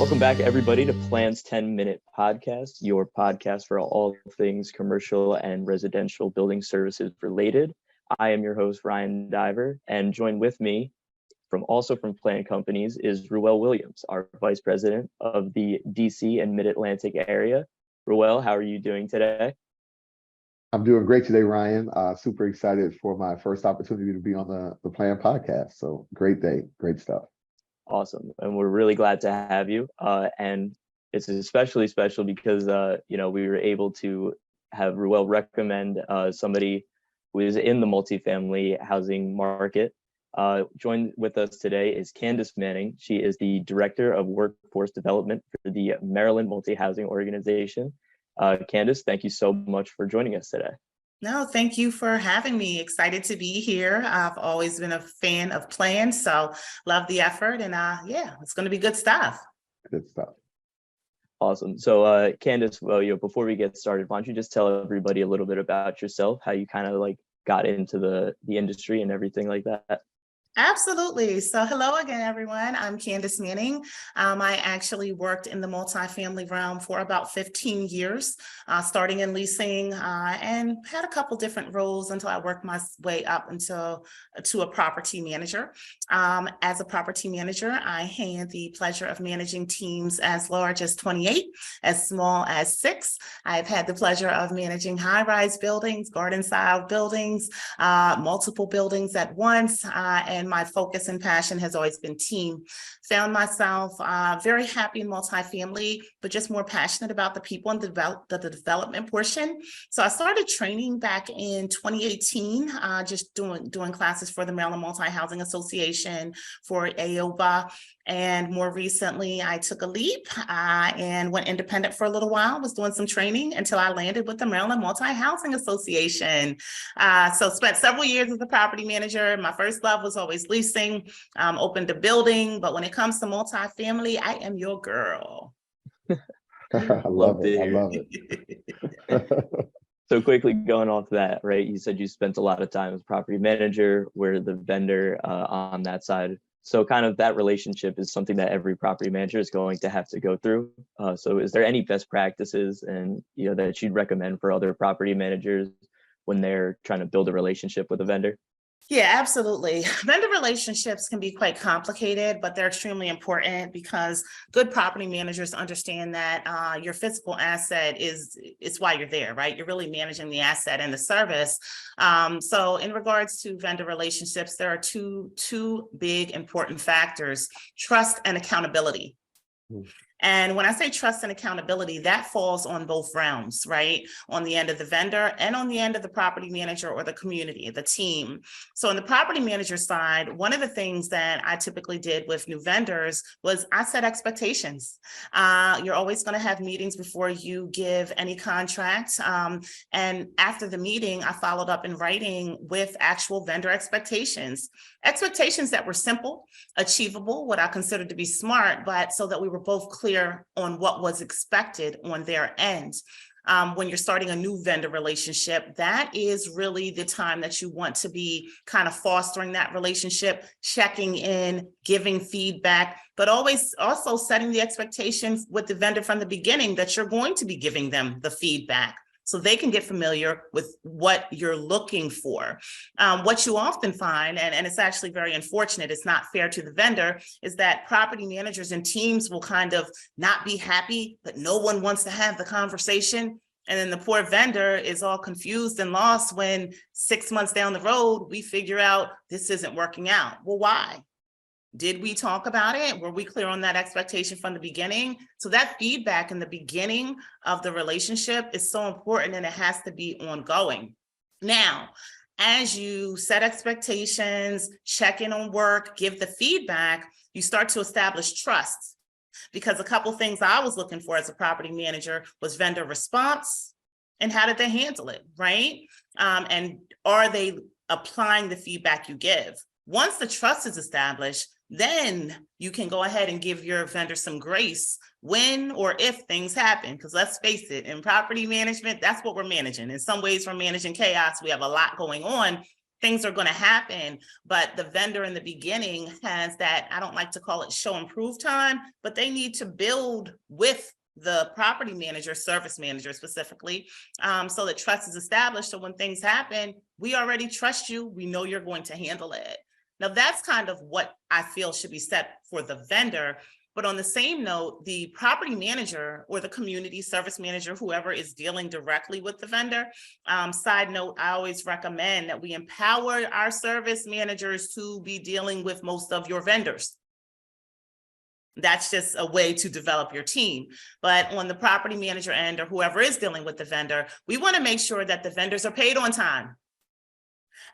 Welcome back, everybody, to Plan's 10-Minute Podcast, your podcast for all things commercial and residential building services related. I am your host, Ryan Diver, and joined with me from Plan Companies is Ruel Williams, our Vice President of the DC and Mid-Atlantic area. Ruel, how are you doing today? I'm doing great today, Ryan. Super excited for my first opportunity to be on the Plan podcast. So great day, great stuff. Awesome. And we're really glad to have you. And it's especially special because, we were able to have Ruel recommend somebody who is in the multifamily housing market. Joined with us today is Candice Manning. She is the Director of Workforce Development for the Maryland Multi-Housing Organization. Candice, thank you so much for joining us today. No, thank you for having me. Excited to be here. I've always been a fan of Plan, so love the effort, and it's going to be good stuff. Good stuff. Awesome. So, Candice, before we get started, why don't you just tell everybody a little bit about yourself, how you kind of got into the industry and everything like that? Absolutely. So hello again, everyone. I'm Candice Manning. I actually worked in the multifamily realm for about 15 years, starting in leasing and had a couple different roles until I worked my way up to a property manager. As a property manager, I had the pleasure of managing teams as large as 28, as small as 6. I've had the pleasure of managing high-rise buildings, garden-style buildings, multiple buildings at once, and my focus and passion has always been team. Found myself very happy in multifamily, but just more passionate about the people and the development portion. So I started training back in 2018, just doing classes for the Maryland Multi-Housing Association, for AOBA. And more recently, I took a leap and went independent for a little while, was doing some training until I landed with the Maryland Multi-Housing Association. So spent several years as a property manager. My first love was always leasing, open to building, but when it comes to multifamily, I am your girl. I love it. So quickly going off that, right? You said you spent a lot of time as property manager, where the vendor on that side. So kind of that relationship is something that every property manager is going to have to go through. So is there any best practices and that you'd recommend for other property managers when they're trying to build a relationship with a vendor? Yeah, absolutely. Vendor relationships can be quite complicated, but they're extremely important because good property managers understand that your physical asset is why you're there, right? You're really managing the asset and the service. So in regards to vendor relationships, there are two big important factors: trust and accountability. And when I say trust and accountability, that falls on both realms, right? On the end of the vendor and on the end of the property manager or the community, the team. So on the property manager side, one of the things that I typically did with new vendors was I set expectations. You're always going to have meetings before you give any contract. And after the meeting, I followed up in writing with actual vendor expectations that were simple, achievable, what I considered to be smart, but so that we were both clear on what was expected on their end. When you're starting a new vendor relationship, that is really the time that you want to be kind of fostering that relationship, checking in, giving feedback, but always also setting the expectation with the vendor from the beginning that you're going to be giving them the feedback, so they can get familiar with what you're looking for. What you often find, and it's actually very unfortunate, it's not fair to the vendor, is that property managers and teams will kind of not be happy, but no one wants to have the conversation. And then the poor vendor is all confused and lost when 6 months down the road, we figure out this isn't working out. Well, why? Did we talk about it? Were we clear on that expectation from the beginning? So that feedback in the beginning of the relationship is so important, and it has to be ongoing. Now, as you set expectations, check in on work, give the feedback, you start to establish trust. Because a couple things I was looking for as a property manager was vendor response and how did they handle it, right? And are they applying the feedback you give? Once the trust is established, then you can go ahead and give your vendor some grace when or if things happen. Because let's face it, in property management, that's what we're managing. In some ways, we're managing chaos. We have a lot going on. things are going to happen, but the vendor in the beginning has that, I don't like to call it show and prove time, but they need to build with the property manager, service manager specifically, so that trust is established. So when things happen, we already trust you. We know you're going to handle it. Now, that's kind of what I feel should be set for the vendor. But on the same note, the property manager or the community service manager, whoever is dealing directly with the vendor, side note, I always recommend that we empower our service managers to be dealing with most of your vendors. That's just a way to develop your team. But on the property manager end or whoever is dealing with the vendor, we want to make sure that the vendors are paid on time.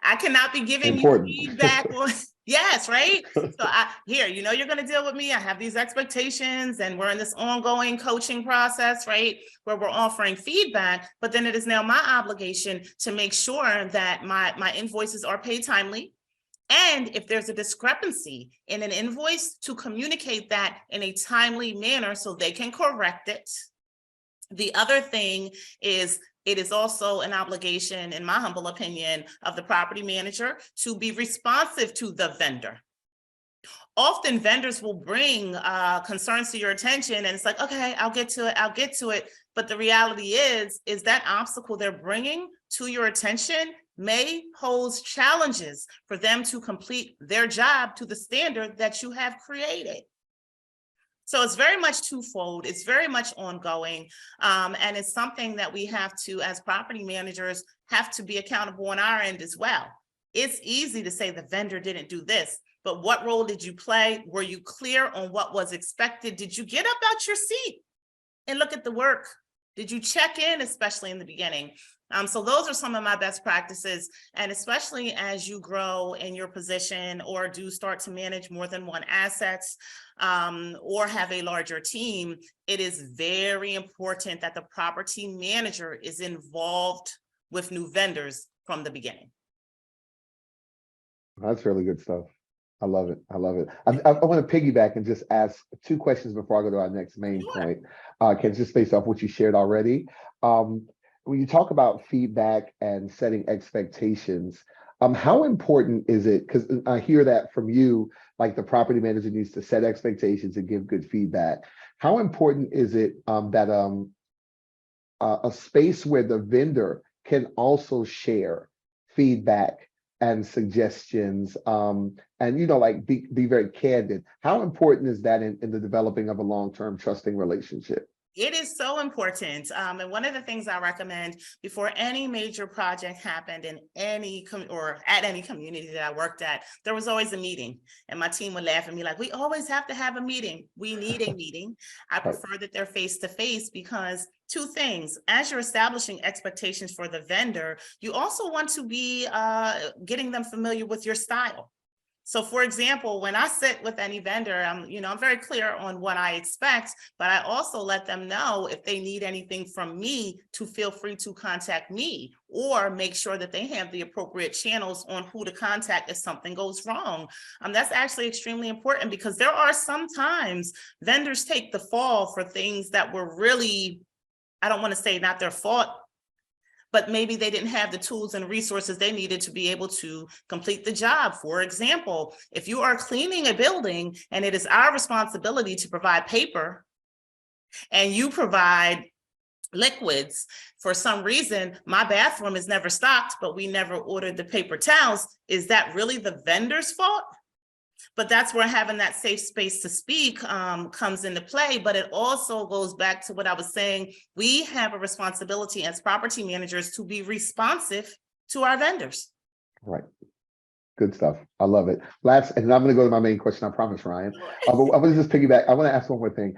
I cannot be giving Important. you feedback on, yes, right? So you're going to deal with me. I have these expectations and we're in this ongoing coaching process, right? Where we're offering feedback, but then it is now my obligation to make sure that my invoices are paid timely. And if there's a discrepancy in an invoice, to communicate that in a timely manner so they can correct it. The other thing is, it is also an obligation, in my humble opinion, of the property manager to be responsive to the vendor. Often vendors will bring concerns to your attention and it's like, okay, I'll get to it. But the reality is that obstacle they're bringing to your attention may pose challenges for them to complete their job to the standard that you have created. So it's very much twofold. It's very much ongoing. And it's something that we have to, as property managers, have to be accountable on our end as well. It's easy to say the vendor didn't do this, but what role did you play? Were you clear on what was expected? Did you get up out your seat and look at the work? Did you check in, especially in the beginning? So those are some of my best practices. And especially as you grow in your position or do start to manage more than one assets or have a larger team, it is very important that the property manager is involved with new vendors from the beginning. That's really good stuff. I love it. I love it. I want to piggyback and just ask two questions before I go to our next main point. Can just based off what you shared already. When you talk about feedback and setting expectations, how important is it? Because I hear that from you, like the property manager needs to set expectations and give good feedback. How important is it that a space where the vendor can also share feedback and suggestions and like be very candid? How important is that in the developing of a long-term trusting relationship? It is so important. And one of the things I recommend before any major project happened in any at any community that I worked at, there was always a meeting. And my team would laugh at me like, we always have to have a meeting. We need a meeting. I prefer that they're face-to-face because two things. As you're establishing expectations for the vendor, you also want to be getting them familiar with your style. So for example, when I sit with any vendor, I'm very clear on what I expect, but I also let them know if they need anything from me to feel free to contact me or make sure that they have the appropriate channels on who to contact if something goes wrong. That's actually extremely important because there are sometimes vendors take the fall for things that were really, I don't want to say not their fault, but maybe they didn't have the tools and resources they needed to be able to complete the job. For example, if you are cleaning a building and it is our responsibility to provide paper and you provide liquids, for some reason, my bathroom is never stocked, but we never ordered the paper towels, is that really the vendor's fault? But that's where having that safe space to speak comes into play. But it also goes back to what I was saying. We have a responsibility as property managers to be responsive to our vendors. Right. Good stuff. I love it. Last, and I'm going to go to my main question, I promise, Ryan. I want to just piggyback. I want to ask one more thing,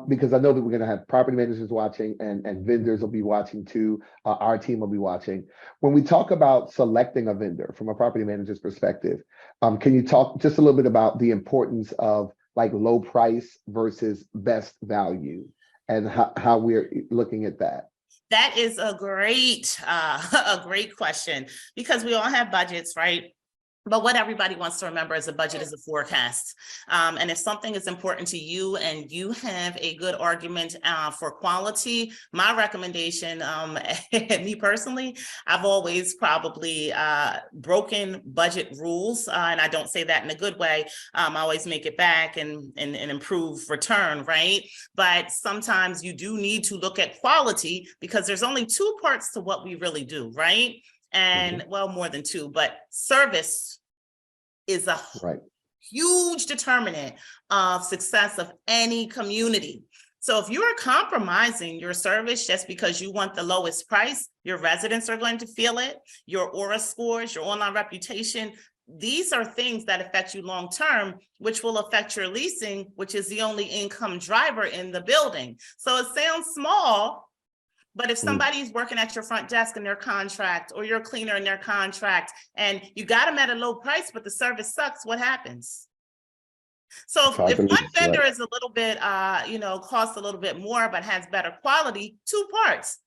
because I know that we're going to have property managers watching and vendors will be watching too. Our team will be watching. When we talk about selecting a vendor from a property manager's perspective, can you talk just a little bit about the importance of like low price versus best value and how we're looking at that? That is a great question because we all have budgets, right? But what everybody wants to remember is a budget is a forecast. And if something is important to you and you have a good argument for quality, my recommendation, me personally, I've always probably broken budget rules, and I don't say that in a good way. I always make it back and improve return, right? But sometimes you do need to look at quality because there's only two parts to what we really do, right? And well, more than two, but service is a Right. huge determinant of success of any community. So if you are compromising your service just because you want the lowest price, your residents are going to feel it, your aura scores, your online reputation. These are things that affect you long-term, which will affect your leasing, which is the only income driver in the building. So it sounds small, but if somebody's working at your front desk in their contract, or you're a cleaner in their contract, and you got them at a low price, but the service sucks, what happens? So if one vendor is a little bit, costs a little bit more, but has better quality, two parts.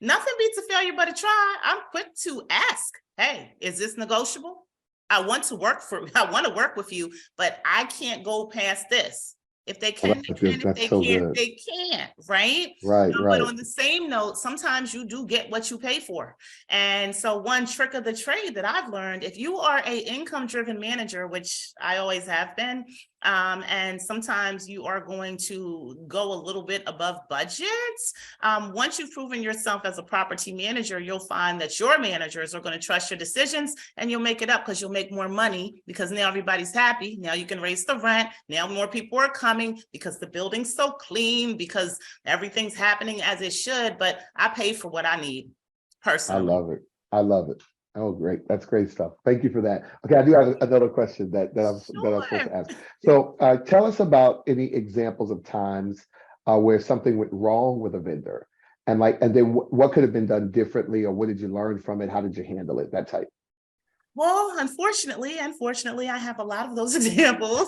Nothing beats a failure but a try. I'm quick to ask, hey, is this negotiable? I want to work with you, but I can't go past this. If they can, they can. If they can't, they can't, right? Right. But on the same note, sometimes you do get what you pay for. And so one trick of the trade that I've learned, if you are a income-driven manager, which I always have been, and sometimes you are going to go a little bit above budgets. Once you've proven yourself as a property manager, you'll find that your managers are going to trust your decisions, and you'll make it up because you'll make more money because now everybody's happy. Now you can raise the rent. Now more people are coming because the building's so clean, because everything's happening as it should. But I pay for what I need personally. I love it. I love it. Oh, great. That's great stuff. Thank you for that. Okay, I do have another question that I'm supposed to ask. So tell us about any examples of times where something went wrong with a vendor, and then what could have been done differently, or what did you learn from it? How did you handle it? That type. Well, unfortunately, I have a lot of those examples.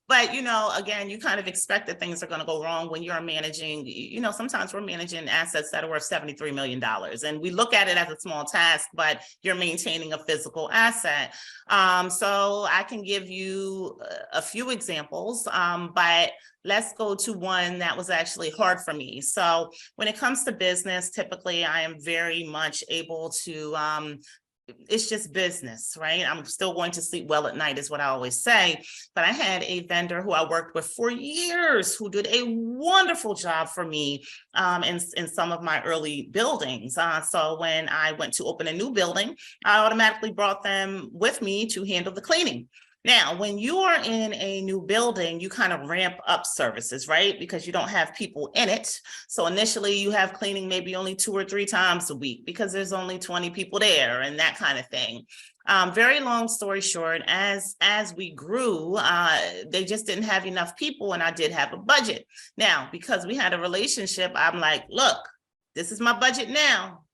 But, again, you kind of expect that things are going to go wrong when you're managing, sometimes we're managing assets that are worth $73 million. And we look at it as a small task, but you're maintaining a physical asset. So I can give you a few examples, but let's go to one that was actually hard for me. So when it comes to business, typically I am very much able to, it's just business, right? I'm still going to sleep well at night is what I always say. But I had a vendor who I worked with for years who did a wonderful job for me in some of my early buildings. So when I went to open a new building, I automatically brought them with me to handle the cleaning. Now, when you are in a new building, you kind of ramp up services, right? Because you don't have people in it. So initially you have cleaning maybe only 2 or 3 times a week because there's only 20 people there and that kind of thing. Very long story short, as we grew, they just didn't have enough people, and I did have a budget. Now, because we had a relationship, I'm like, look, this is my budget now,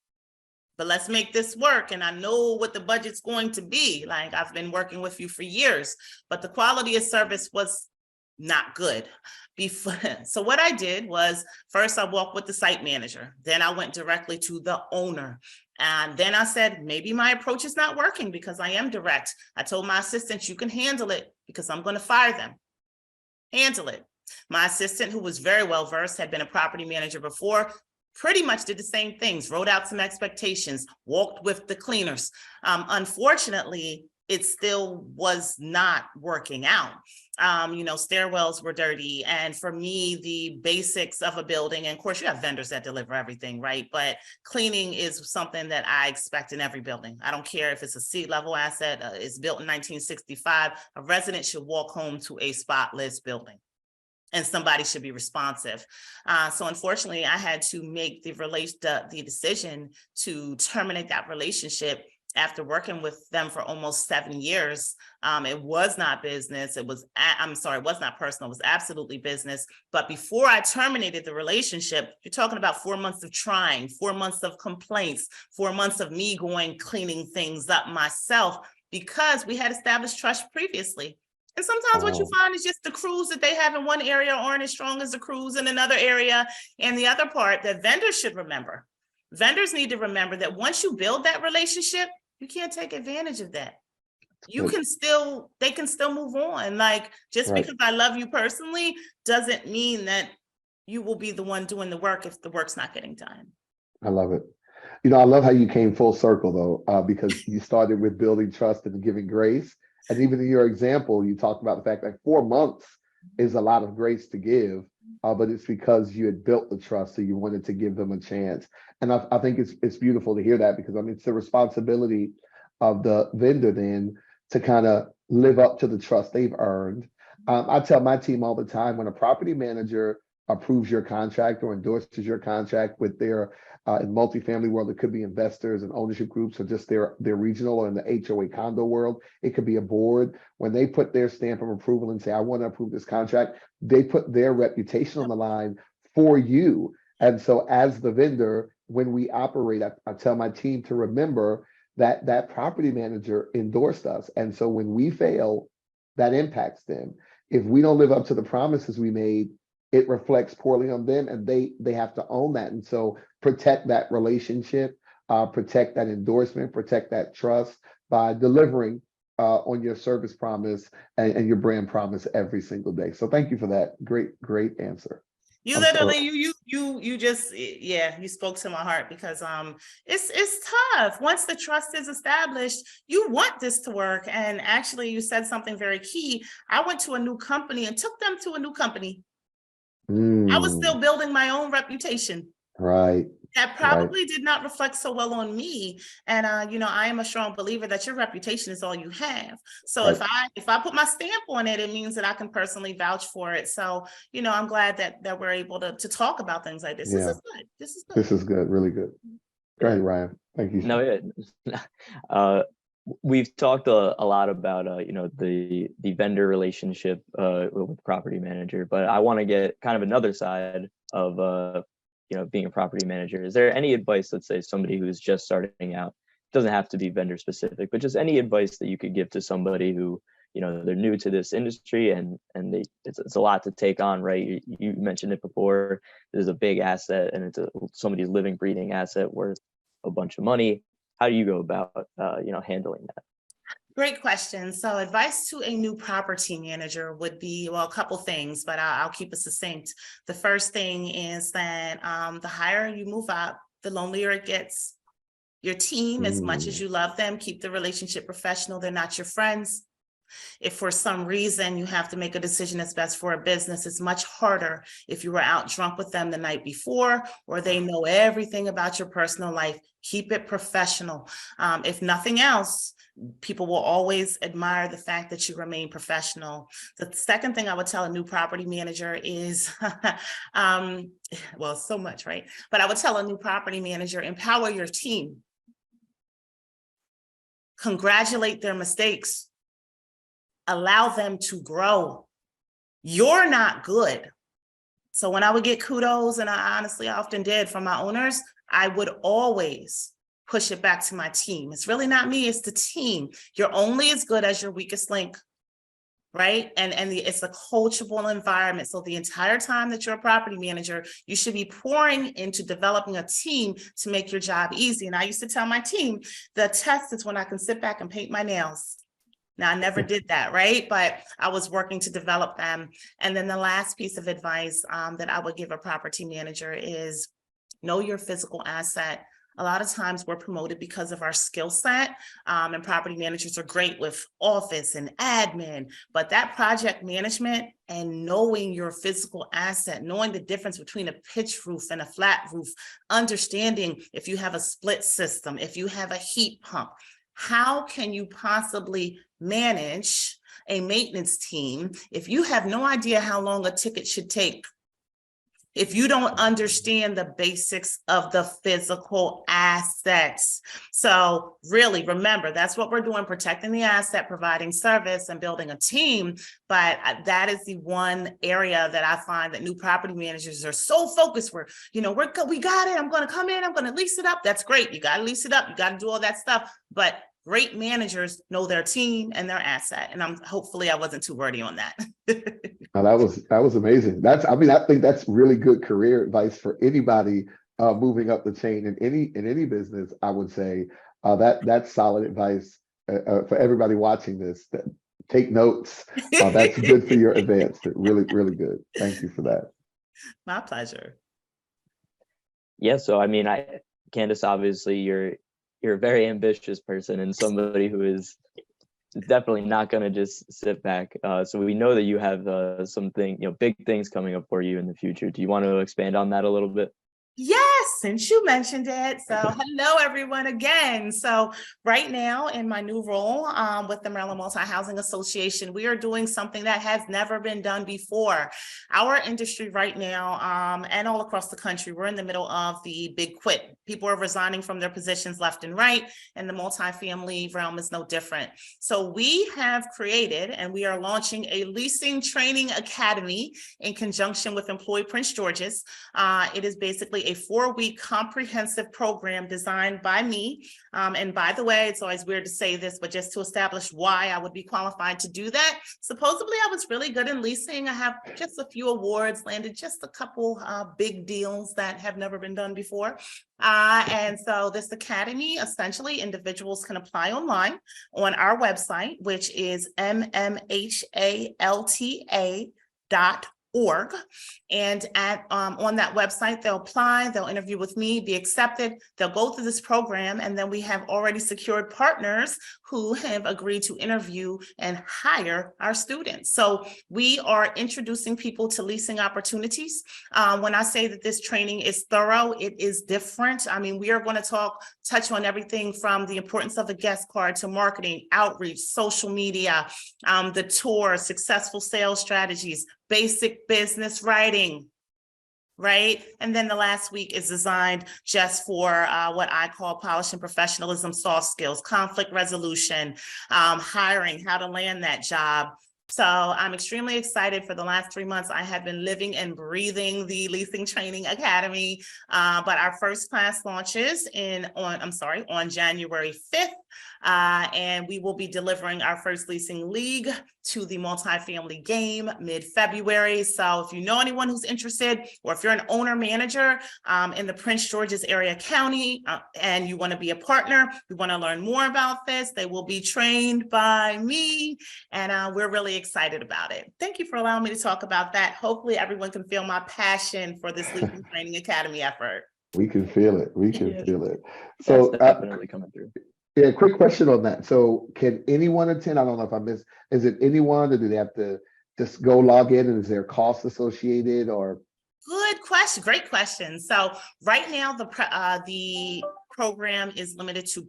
but let's make this work. And I know what the budget's going to be. Like, I've been working with you for years, but the quality of service was not good. So what I did was, first I walked with the site manager. Then I went directly to the owner. And then I said, maybe my approach is not working because I am direct. I told my assistant, you can handle it because I'm going to fire them. Handle it. My assistant, who was very well versed, had been a property manager before, pretty much did the same things, wrote out some expectations, walked with the cleaners. Unfortunately, it still was not working out. Stairwells were dirty. And for me, the basics of a building, and of course you have vendors that deliver everything, right? But cleaning is something that I expect in every building. I don't care if it's a C-level asset, it's built in 1965, a resident should walk home to a spotless building. And somebody should be responsive. So unfortunately, I had to make the decision to terminate that relationship after working with them for almost 7 years. It was not business. It was not personal. It was absolutely business. But before I terminated the relationship, you're talking about 4 months of trying, 4 months of complaints, 4 months of me cleaning things up myself, because we had established trust previously. And sometimes what you find is just the crews that they have in one area aren't as strong as the crews in another area. And the other part that vendors should remember, vendors need to remember that once you build that relationship, you can't take advantage of that. they can still move on. Like, just Right. because I love you personally doesn't mean that you will be the one doing the work if the work's not getting done. I love it. I love how you came full circle though, because you started with building trust and giving grace. And even in your example, you talked about the fact that 4 months is a lot of grace to give, but it's because you had built the trust, so you wanted to give them a chance. And I think it's beautiful to hear that, because I mean, it's the responsibility of the vendor then to kind of live up to the trust they've earned. I tell my team all the time, when a property manager approves your contract or endorses your contract with their in multifamily world, it could be investors and ownership groups, or just their regional, or in the HOA condo world, it could be a board. When they put their stamp of approval and say, I want to approve this contract, they put their reputation on the line for you. And so as the vendor, when we operate, I tell my team to remember that that property manager endorsed us. And so when we fail, that impacts them. If we don't live up to the promises we made, it reflects poorly on them, and they have to own that. And so protect that relationship, protect that endorsement, protect that trust by delivering on your service promise and your brand promise every single day. So thank you for that. Great answer. You literally, you just, yeah, you spoke to my heart, because it's tough. Once the trust is established, you want this to work. And actually, you said something very key. I went to a new company and took them to a new company. I was still building my own reputation. Right. That probably did not reflect so well on me. And I am a strong believer that your reputation is all you have. So if I put my stamp on it, it means that I can personally vouch for it. So, I'm glad that we're able to talk about things like this. Yeah. This is good. Really good. Go ahead, Ryan. Thank you. No, yeah. We've talked a lot about the vendor relationship with property manager, but I want to get kind of another side of being a property manager. Is there any advice, let's say somebody who's just starting out, doesn't have to be vendor specific, but just any advice that you could give to somebody who they're new to this industry and it's a lot to take on, right? You mentioned it before. There's a big asset, and it's somebody's living, breathing asset worth a bunch of money. How do you go about handling that? Great question. So advice to a new property manager would be, well, a couple things, but I'll keep it succinct. The first thing is that the higher you move up, the lonelier it gets. Your team, as much as you love them, keep the relationship professional. They're not your friends. If for some reason you have to make a decision that's best for a business, it's much harder if you were out drunk with them the night before, or they know everything about your personal life. Keep it professional. If nothing else, people will always admire the fact that you remain professional. The second thing I would tell a new property manager is, well, so much, right? But I would tell a new property manager, empower your team. Congratulate their mistakes. Allow them to grow. You're not good. So when I would get kudos, and I often did from my owners, I would always push it back to my team. It's really not me, it's the team. You're only as good as your weakest link, right? And it's a coachable environment. So the entire time that you're a property manager, you should be pouring into developing a team to make your job easy. And I used to tell my team, the test is when I can sit back and paint my nails. Now, I never did that, right? But I was working to develop them. And then the last piece of advice that I would give a property manager is know your physical asset. A lot of times we're promoted because of our skill set, and property managers are great with office and admin, but that project management and knowing your physical asset, knowing the difference between a pitch roof and a flat roof, understanding if you have a split system, if you have a heat pump, how can you possibly manage a maintenance team if you have no idea how long a ticket should take? If you don't understand the basics of the physical assets. So really remember, that's what we're doing, protecting the asset, providing service and building a team. But that is the one area that I find that new property managers are so focused. We got it. I'm going to come in. I'm going to lease it up. That's great. You got to lease it up. You got to do all that stuff. But great managers know their team and their asset. And hopefully I wasn't too wordy on that. Oh, that was amazing. I think that's really good career advice for anybody moving up the chain in any business. I would say that's solid advice for everybody watching this, take notes. That's good for your advancement. Really, really good. Thank you for that. My pleasure. Yeah, so I mean, Candice, obviously you're a very ambitious person and somebody who is definitely not going to just sit back. So we know that you have something, big things coming up for you in the future. Do you want to expand on that a little bit? Yes, since you mentioned it. So hello, everyone again. So right now in my new role with the Maryland Multi-Housing Association, we are doing something that has never been done before. Our industry right now and all across the country, we're in the middle of the big quit. People are resigning from their positions left and right, and the multifamily realm is no different. So we have created and we are launching a leasing training academy in conjunction with Employ Prince George's. It is basically a 4-week comprehensive program designed by me. And by the way, it's always weird to say this, but just to establish why I would be qualified to do that. Supposedly I was really good in leasing. I have just a few awards, landed just a couple big deals that have never been done before. And so this academy, essentially individuals can apply online on our website, which is mmhalta.org. And on that website, they'll apply, they'll interview with me, be accepted, they'll go through this program, and then we have already secured partners who have agreed to interview and hire our students. So we are introducing people to leasing opportunities. When I say that this training is thorough, it is different. I mean, we are going to touch on everything from the importance of the guest card to marketing, outreach, social media, the tour, successful sales strategies, basic business writing, right? And then the last week is designed just for what I call polish and professionalism, soft skills, conflict resolution, hiring, how to land that job. So I'm extremely excited. For the last 3 months, I have been living and breathing the Leasing Training Academy. But our first class launches on January 5th. And we will be delivering our first leasing league to the multifamily game mid-February. So if you know anyone who's interested, or if you're an owner manager in the Prince George's area county and you want to be a partner, you want to learn more about this, they will be trained by me. And we're really excited about it. Thank you for allowing me to talk about that. Hopefully everyone can feel my passion for this Leasing Training Academy effort. We can feel it. We can feel it. So definitely coming through. Yeah, quick question on that. So can anyone attend? I don't know if I missed. Is it anyone, or do they have to just go log in, and is there cost associated, or? Good question. Great question. So right now the program is limited to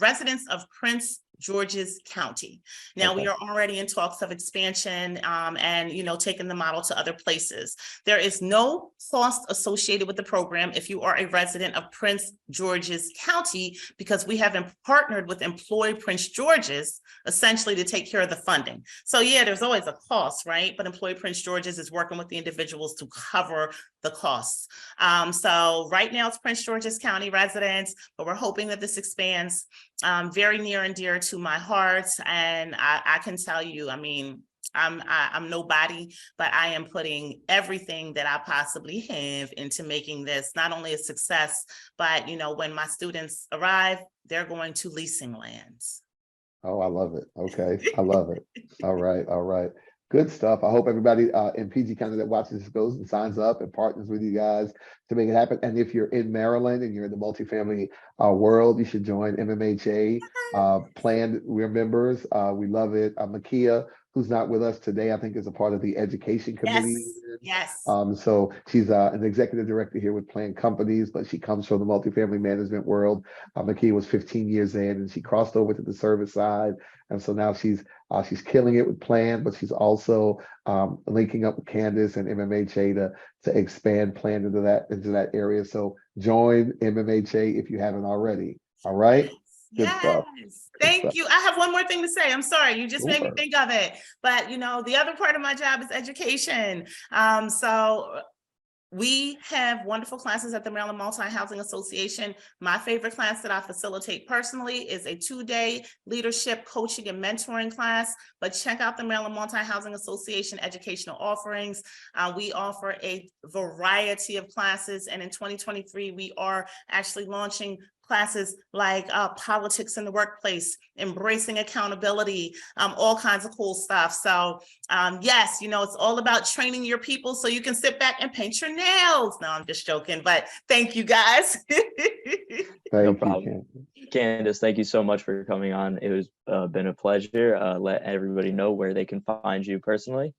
residents of Prince George's County. Now we are already in talks of expansion and taking the model to other places. There is no cost associated with the program if you are a resident of Prince George's County, because we have partnered with Employ Prince George's essentially to take care of the funding. So yeah, there's always a cost, right? But Employ Prince George's is working with the individuals to cover the costs. So right now it's Prince George's County residents, but we're hoping that this expands. Very near and dear to my heart. And I can tell you, I mean, I'm nobody, but I am putting everything that I possibly have into making this not only a success, but when my students arrive, they're going to leasing lands. Oh, I love it. Okay. I love it. All right. All right. Good stuff. I hope everybody in PG County that watches this goes and signs up and partners with you guys to make it happen. And if you're in Maryland and you're in the multifamily world, you should join MMHA. Planned, we're members. We love it. Makia, who's not with us today, I think is a part of the education committee. Yes. So she's an executive director here with Planned Companies, but she comes from the multifamily management world. Makia was 15 years in, and she crossed over to the service side. And so now she's killing it with Planned, but she's also linking up with Candice and MMHA to expand Planned into that area. So join MMHA if you haven't already. All right. Good stuff. Thank you. I have one more thing to say. I'm sorry. You just made me think of it. But the other part of my job is education. So we have wonderful classes at the Maryland Multi-Housing Association. My favorite class that I facilitate personally is a 2-day leadership, coaching, and mentoring class. But check out the Maryland Multi-Housing Association educational offerings. We offer a variety of classes. And in 2023, we are actually launching classes like politics in the workplace, embracing accountability, all kinds of cool stuff. So yes, it's all about training your people so you can sit back and paint your nails. No, I'm just joking, but thank you guys. Thank you, problem. Candice. Candice, thank you so much for coming on. It was been a pleasure. Let everybody know where they can find you personally.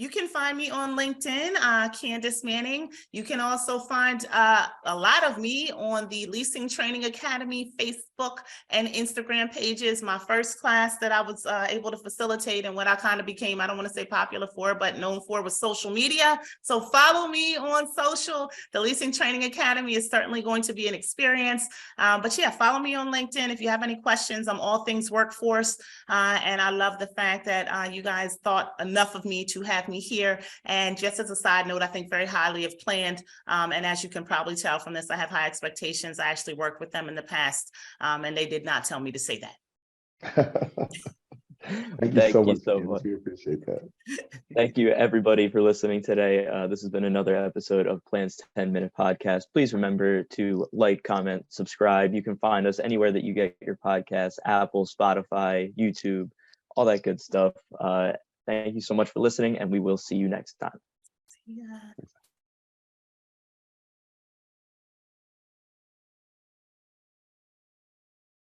You can find me on LinkedIn, Candice Manning. You can also find a lot of me on the Leasing Training Academy Facebook and Instagram pages. My first class that I was able to facilitate and what I kind of became, I don't want to say popular for, but known for, was social media. So follow me on social. The Leasing Training Academy is certainly going to be an experience. But yeah, follow me on LinkedIn. If you have any questions, I'm all things workforce. And I love the fact that you guys thought enough of me to have me here. And just as a side note, I think very highly of Planned. And as you can probably tell from this, I have high expectations. I actually worked with them in the past, and they did not tell me to say that. Thank you so much, Candice. We appreciate that. Thank you, everybody, for listening today. This has been another episode of Plan's 10-Minute Podcast. Please remember to like, comment, subscribe. You can find us anywhere that you get your podcasts: Apple, Spotify, YouTube, all that good stuff. Thank you so much for listening, and we will see you next time. Yeah.